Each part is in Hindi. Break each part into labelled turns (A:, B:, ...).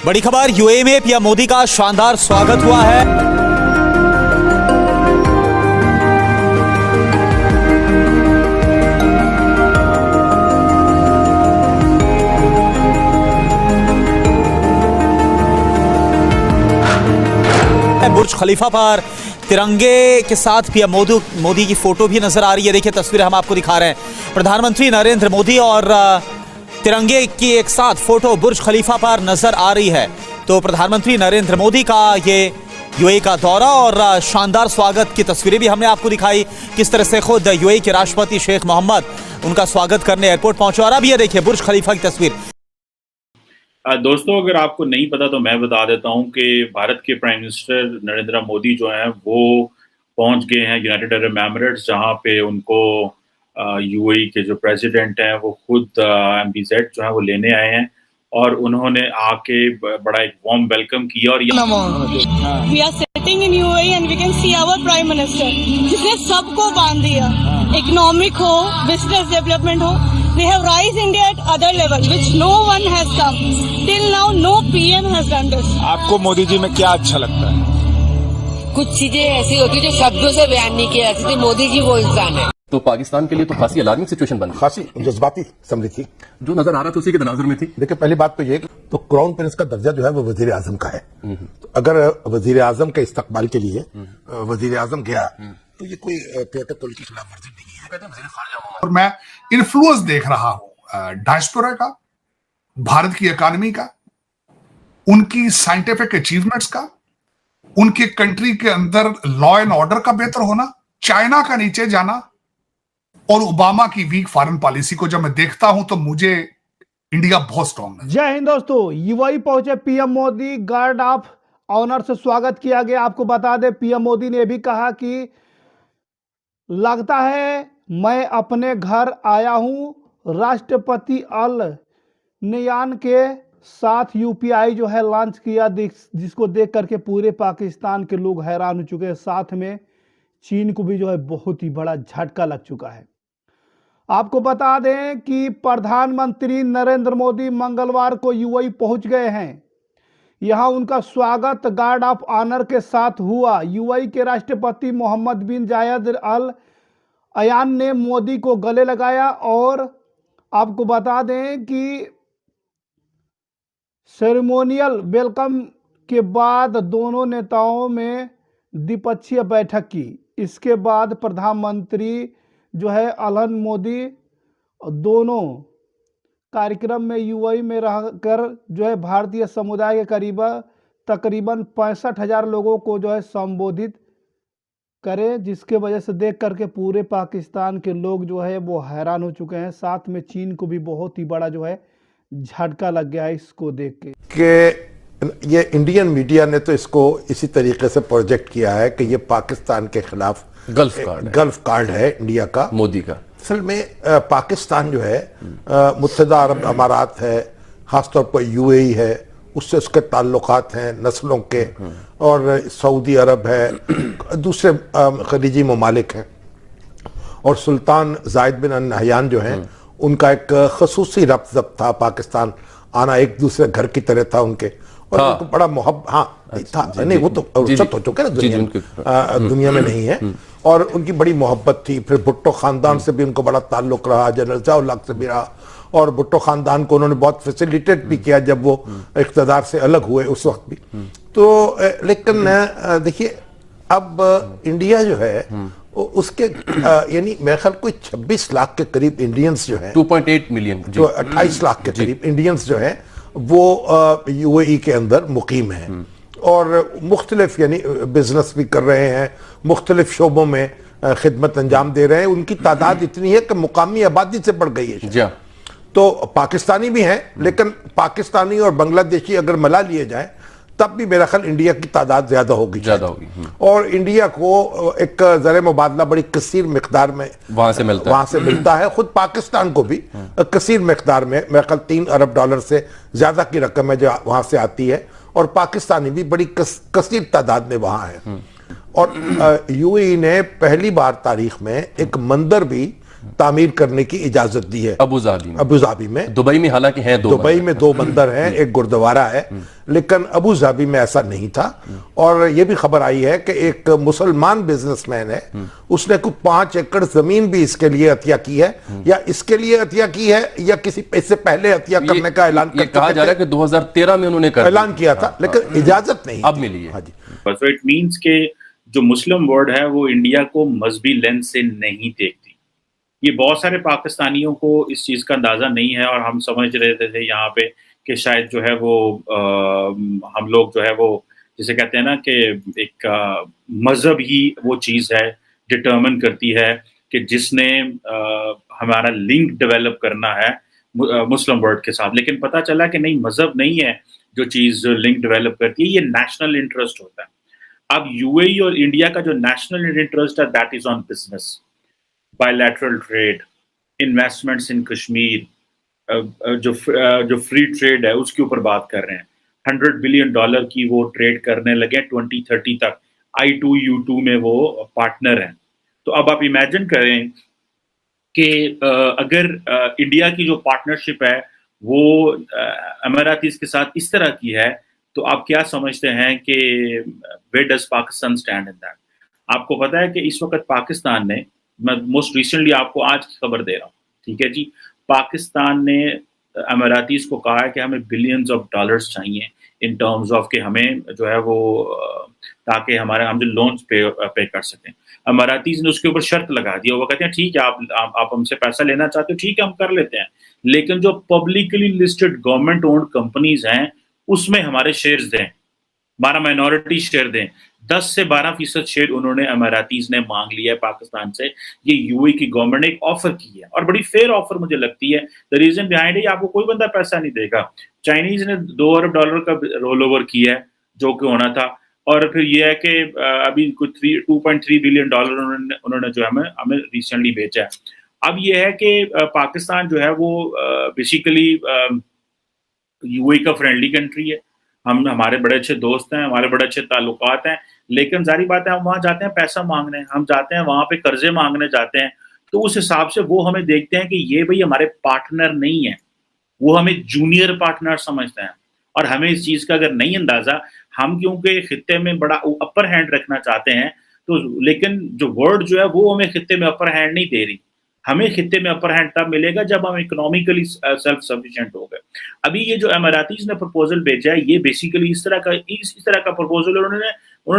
A: बड़ी खबर, यूएई में पीएम मोदी का शानदार स्वागत हुआ है। बुर्ज खलीफा पर तिरंगे के साथ पीएम मोदी की फोटो भी नजर आ रही है। देखिए तस्वीरें हम आपको दिखा रहे हैं। प्रधानमंत्री नरेंद्र मोदी और तिरंगे की एक साथ फोटो बुर्ज खलीफा पर नजर आ रही है। तो प्रधानमंत्री नरेंद्र मोदी का ये यूएई का दौरा और शानदार स्वागत की तस्वीरें भी हमने आपको दिखाई, किस तरह से खुद यूएई के राष्ट्रपति शेख मोहम्मद उनका स्वागत करने एयरपोर्ट पहुंचे। और अब ये देखिए बुर्ज खलीफा की तस्वीर।
B: दोस्तों, अगर आपको नहीं पता तो मैं बता देता हूं कि भारत के प्राइम मिनिस्टर नरेंद्र मोदी जो हैं वो पहुंच गए हैं यूनाइटेड अरब एमिरेट्स, जहां पे उनको यूएई के जो प्रेसिडेंट हैं वो खुद एमबीजेड जो है वो लेने आए हैं और उन्होंने आके बड़ा एक वार्म वेलकम किया। और
C: we are sitting in UAE and we can see our prime minister, जिसने सबको बांध दिया, इकोनॉमिक हो, बिजनेस डेवलपमेंट हो। We have raised India at other level, which no one has come. Till now, no PM has done this.
D: आपको मोदी जी में क्या अच्छा लगता है?
E: कुछ चीजें ऐसी होती है जो शब्दों से बयान नहीं किया जाती थी। मोदी जी वो इंसान है।
F: तो पाकिस्तान के लिए तो खासी अलार्मिंग सिचुएशन बन गई,
G: खासी जज्बाती समझी
F: जो नजर आ रहा था उसी के तनाजुर में थी।
G: देखिए, पहली बात तो ये तो क्राउन प्रिंस का दर्जा जो है वो वजीर आजम का है। तो अगर वजीर आजम के इस्तकबाल के लिए वजीर आजम गया तो ये कोई प्रोटोकॉल की खिलाफ वर्जी नहीं है।
H: और मैं इन्फ्लुएंस देख रहा हूं डायस्पोरा का, भारत की इकोनॉमी का, उनकी साइंटिफिक अचीवमेंट्स का, उनके कंट्री के अंदर लॉ एंड ऑर्डर का बेहतर होना, चाइना का नीचे जाना और ओबामा की वीक फॉरेन पॉलिसी को जब मैं देखता हूं तो मुझे इंडिया बहुत स्ट्रांग है।
I: जय हिंद दोस्तों, यूएई पहुंचे PM Modi, guard of honour से स्वागत किया गया। आपको बता दें, पीएम मोदी ने भी कहा कि लगता है मैं अपने घर आया हूं। राष्ट्रपति अल नयान के साथ यूपीआई जो है लॉन्च किया, जिसको देख करके पूरे पाकिस्तान के लोग हैरान हो चुके हैं। साथ में चीन को भी जो है बहुत ही बड़ा झटका लग चुका है। आपको बता दें कि प्रधानमंत्री नरेंद्र मोदी मंगलवार को यूएई पहुंच गए हैं। यहां उनका स्वागत गार्ड ऑफ ऑनर के साथ हुआ। यूएई के राष्ट्रपति मोहम्मद बिन जायद अल अयान ने मोदी को गले लगाया और आपको बता दें कि सेरेमोनियल वेलकम के बाद दोनों नेताओं में द्विपक्षीय बैठक की। इसके बाद प्रधानमंत्री जो है अलन मोदी दोनों कार्यक्रम में यूएई में रहकर जो है भारतीय समुदाय के तकरीबन 65,000 लोगों को जो है संबोधित करे, जिसके वजह से देख करके पूरे पाकिस्तान के लोग जो है वो हैरान हो चुके हैं। साथ में चीन को भी बहुत ही बड़ा जो है झटका लग गया है इसको देख
G: के। ये इंडियन मीडिया ने तो इसको इसी तरीके से प्रोजेक्ट किया है कि ये पाकिस्तान के खिलाफ गल्फ कार्ड है इंडिया का,
F: मोदी का।
G: असल में पाकिस्तान जो है मुत्तहिदा अरब अमारात है, खासतौर पर यूएई है, उससे उसके ताल्लुकात हैं नस्लों के, और सऊदी अरब है, दूसरे खलीजी ममालिक हैं, और सुल्तान जायद बिन अल नहयान जो हैं उनका एक खसूसी रब्त था। पाकिस्तान आना एक दूसरे घर की तरह था उनके, और उनको बड़ा था। नहीं, वो तो रुखसत हो चुके ना दुनिया में नहीं है, और उनकी बड़ी मोहब्बत थी। फिर भुट्टो खानदान से भी उनको बड़ा ताल्लुक रहा, जनरल ज़िया-उल-हक से भी रहा, और भुट्टो खानदान को उन्होंने बहुत फैसिलिटेट भी किया जब वो इक़्तिदार से अलग हुए उस वक्त भी। तो लेकिन देखिए, अब इंडिया जो है उसके यानी मेरे ख्याल कोई 26 लाख के करीब इंडियंस जो हैं,
F: 2.8 मिलियन,
G: जो 28 लाख के करीब इंडियंस जो हैं वो यूएई के अंदर मुकीम हैं, और मुख्तलिफ यानी बिजनेस भी कर रहे हैं, मुख्तलिफ शोबों में खिदमत अंजाम दे रहे हैं। उनकी तादाद इतनी है कि मुकामी आबादी से बढ़ गई है। तो पाकिस्तानी भी हैं, लेकिन पाकिस्तानी और बांग्लादेशी अगर मिला लिए जाए तब भी मेरा ख्याल इंडिया की तादाद ज्यादा होगी। और इंडिया को एक ज़र मुबादला बड़ी कसीर मिकदार में वहां से मिलता है। खुद पाकिस्तान को भी कसीर मिकदार में मेरा ख्याल $3 अरब से ज्यादा की रकम है जो वहां से आती है, और पाकिस्तानी भी बड़ी कसीर तादाद में वहां है। और यूएई ने पहली बार तारीख में एक मंदिर भी तामीर करने की इजाजत दी है
F: अबू
G: धाबी में।
F: दुबई में हालांकि हैं
G: दुबई में 2 बंदर हैं, एक गुरुद्वारा है, लेकिन अबू धाबी में ऐसा नहीं था। और यह भी खबर आई है कि एक मुसलमान बिजनेसमैन है, उसने कुछ 5 एकड़ जमीन भी इसके लिए हत्या की है, या इसके लिए हत्या की है या किसी इससे पहले हत्या करने का ऐलान कर
F: कहा जा रहा है कि 2013 में उन्होंने
G: ऐलान किया था, लेकिन इजाजत नहीं
F: अब मिली है।
G: हाँ जी,
B: सो इट मींस के जो मुस्लिम वर्ल्ड है वो इंडिया को मजहबी लेंस से नहीं देखती। ये बहुत सारे पाकिस्तानियों को इस चीज का अंदाजा नहीं है, और हम समझ रहे थे यहाँ पे कि शायद जो है वो हम लोग जो है वो जिसे कहते हैं ना कि एक मजहब ही वो चीज है डिटर्मिन करती है कि जिसने हमारा लिंक डेवलप करना है मुस्लिम वर्ल्ड के साथ। लेकिन पता चला कि नहीं, मजहब नहीं है जो चीज लिंक डेवलप करती है, ये नेशनल इंटरेस्ट होता है। अब यूएई और इंडिया का जो नेशनल इंटरेस्ट है that is on business, bilateral trade, investments in Kashmir, जो फ्री ट्रेड है उसके ऊपर बात कर रहे हैं। $100 बिलियन की वो ट्रेड करने लगे 2030 तक। I2U2 में वो पार्टनर हैं। तो अब आप इमेजिन करें कि अगर इंडिया की जो पार्टनरशिप है वो अमीरातीज के साथ इस तरह की है, तो आप क्या समझते हैं कि where does Pakistan stand in that? आपको पता है कि इस वक्त पाकिस्तान ने, मैं मोस्ट रिसेंटली आपको आज की खबर दे रहा हूँ, ठीक है जी, पाकिस्तान ने अमीरातीज को कहा है कि हमें बिलियंस ऑफ डॉलर्स चाहिए इन टर्म्स ऑफ कि हमें जो है वो ताकि हम जो लोन्स पे कर सकें। अमीरातीज ने उसके ऊपर शर्त लगा दी, वो कहते हैं ठीक है, आप हमसे पैसा लेना चाहते हो, ठीक है हम कर लेते हैं, लेकिन जो publicly listed government owned companies हैं उसमें हमारे शेयर्स दें, हमारा माइनॉरिटी शेयर दें। 10 से 12% शेयर उन्होंने अमीरातीज ने मांग लिया है पाकिस्तान से। ये यूएई की गवर्नमेंट ने एक ऑफर की है, और बड़ी फेयर ऑफर मुझे लगती है। द रीजन बिहाइंड है, आपको कोई बंदा पैसा नहीं देगा। चाइनीज ने $2 अरब का रोल ओवर किया है जो कि होना था, और फिर यह है कि अभी कुछ $2.3 बिलियन उन्होंने जो हमें रिसेंटली बेचा है। अब यह है कि पाकिस्तान जो है वो बेसिकली यूएई का फ्रेंडली कंट्री है, हमारे बड़े अच्छे दोस्त हैं, हमारे बड़े अच्छे ताल्लुकात हैं, लेकिन जारी बात है हम वहाँ जाते हैं पैसा मांगने, हम जाते हैं वहाँ पे कर्जे मांगने जाते हैं, तो उस हिसाब से वो हमें देखते हैं कि ये भाई हमारे पार्टनर नहीं है, वो हमें जूनियर पार्टनर समझते हैं। और हमें इस चीज़ का अगर नहीं अंदाज़ा, हम क्योंकि खित्ते में बड़ा अपर हैंड रखना चाहते हैं, तो लेकिन जो वर्ल्ड जो है वो हमें खित्ते में अपर हैंड नहीं दे रही। हमें खित्ते में अपर हैंड तब मिलेगा जब हम इकोनॉमिकली सेल्फ सफिशिएंट हो गए। अभी ये जो अमीरातीज ने प्रपोजल भेजा है, ये बेसिकली इस तरह का प्रपोजल उन्होंने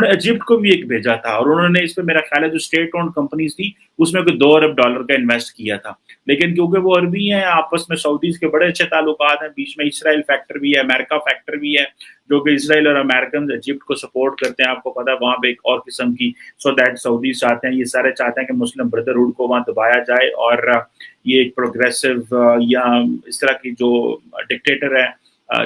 B: इजिप्ट को भी एक भेजा था, और उन्होंने इस पे मेरा ख्याल है जो स्टेट ओन्ड कंपनीज थी उसमें कोई $2 अरब का इन्वेस्ट किया था। लेकिन क्योंकि वो अरबी हैं, आपस में सऊदीज के बड़े अच्छे ताल्लुकात हैं, बीच में इसराइल फैक्टर भी है, अमेरिका फैक्टर भी है, जो कि इसराइल और अमेरिकन इजिप्ट को सपोर्ट करते हैं। आपको पता है वहाँ पे एक और किस्म की, सो दैट सऊदी चाहते हैं, ये सारे चाहते हैं कि मुस्लिम ब्रदरहुड को वहाँ दबाया जाए, और ये एक प्रोग्रेसिव या इस तरह की जो डिक्टेटर है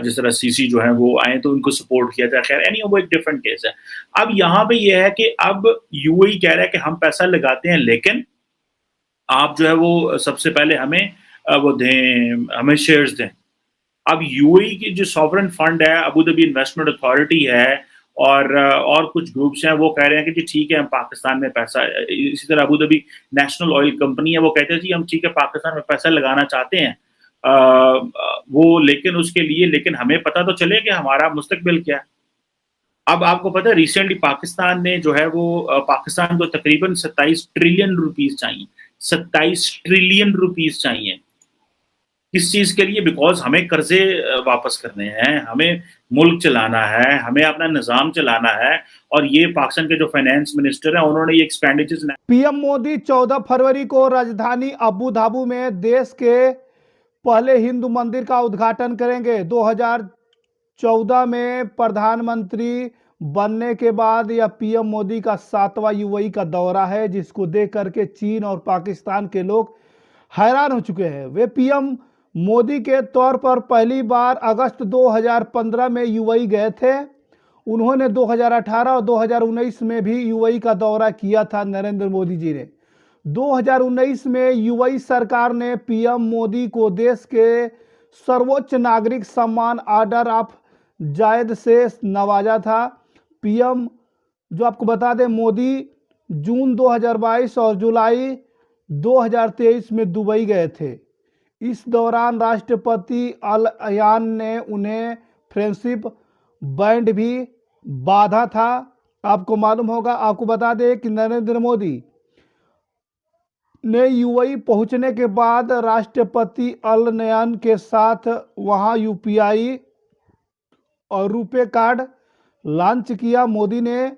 B: जिस तरह सीसी जो है वो आए तो उनको सपोर्ट किया जाए। खैर एनी वो एक डिफरेंट केस है। अब यहाँ पे ये है कि अब यूएई कह रहा है कि हम पैसा लगाते हैं, लेकिन आप जो है वो सबसे पहले हमें वो दें, हमें शेयर्स दें। अब यूएई की जो सॉवरेन फंड है, अबू धाबी इन्वेस्टमेंट अथॉरिटी है, और कुछ ग्रुप्स हैं, वो कह रहे हैं कि जी ठीक है हम पाकिस्तान में पैसा, इसी तरह Abu Dhabi national oil company है, वो कहते हैं जी हम ठीक है पाकिस्तान में पैसा लगाना चाहते हैं, वो लेकिन हमें पता तो चले कि हमारा मुस्तकबिल क्या है। अब आपको पता है रिसेंटली पाकिस्तान ने जो है वो पाकिस्तान को तकरीबन 27 ट्रिलियन रुपीस चाहिए, 27 ट्रिलियन रुपीस चाहिए। किस चीज के लिए? बिकॉज हमें कर्जे वापस करने हैं, हमें मुल्क चलाना है, हमें अपना निजाम चलाना है, और ये पाकिस्तान के जो फाइनेंस मिनिस्टर हैं उन्होंने ये एक्सपेंडिचर्स।
I: पीएम मोदी 14 फरवरी को राजधानी अबू धाबी में देश के पहले हिंदू मंदिर का उद्घाटन करेंगे। 2014 में प्रधानमंत्री बनने के बाद यह पीएम मोदी का 7वां यूएई का दौरा है, जिसको देख करके चीन और पाकिस्तान के लोग हैरान हो चुके हैं। वे पीएम मोदी के तौर पर पहली बार अगस्त 2015 में यूएई गए थे। उन्होंने 2018 और 2019 में भी यूएई का दौरा किया था नरेंद्र मोदी जी ने। 2019 में यूएई सरकार ने पीएम मोदी को देश के सर्वोच्च नागरिक सम्मान ऑर्डर ऑफ जायद से नवाजा था। पीएम जो आपको बता दें, मोदी जून 2022 और जुलाई 2023 में दुबई गए थे। इस दौरान राष्ट्रपति अल अयान ने उन्हें फ्रेंडशिप बैंड भी बांधा था। आपको मालूम होगा, आपको बता दें कि नरेंद्र मोदी ने यूएई पहुंचने के बाद राष्ट्रपति अल नयान के साथ वहां यूपीआई और रुपे कार्ड लॉन्च किया। मोदी ने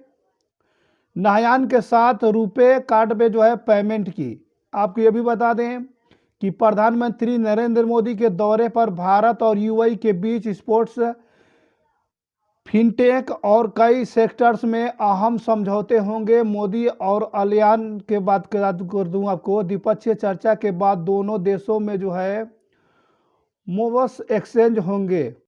I: नयान के साथ रुपे कार्ड पे जो है पेमेंट की। आपको ये भी बता दें कि प्रधानमंत्री नरेंद्र मोदी के दौरे पर भारत और यूएई के बीच स्पोर्ट्स, फिनटेक और कई सेक्टर्स में अहम समझौते होंगे। मोदी और अलियान के बात कर दूं आपको, द्विपक्षीय चर्चा के बाद दोनों देशों में जो है मोबस एक्सचेंज होंगे।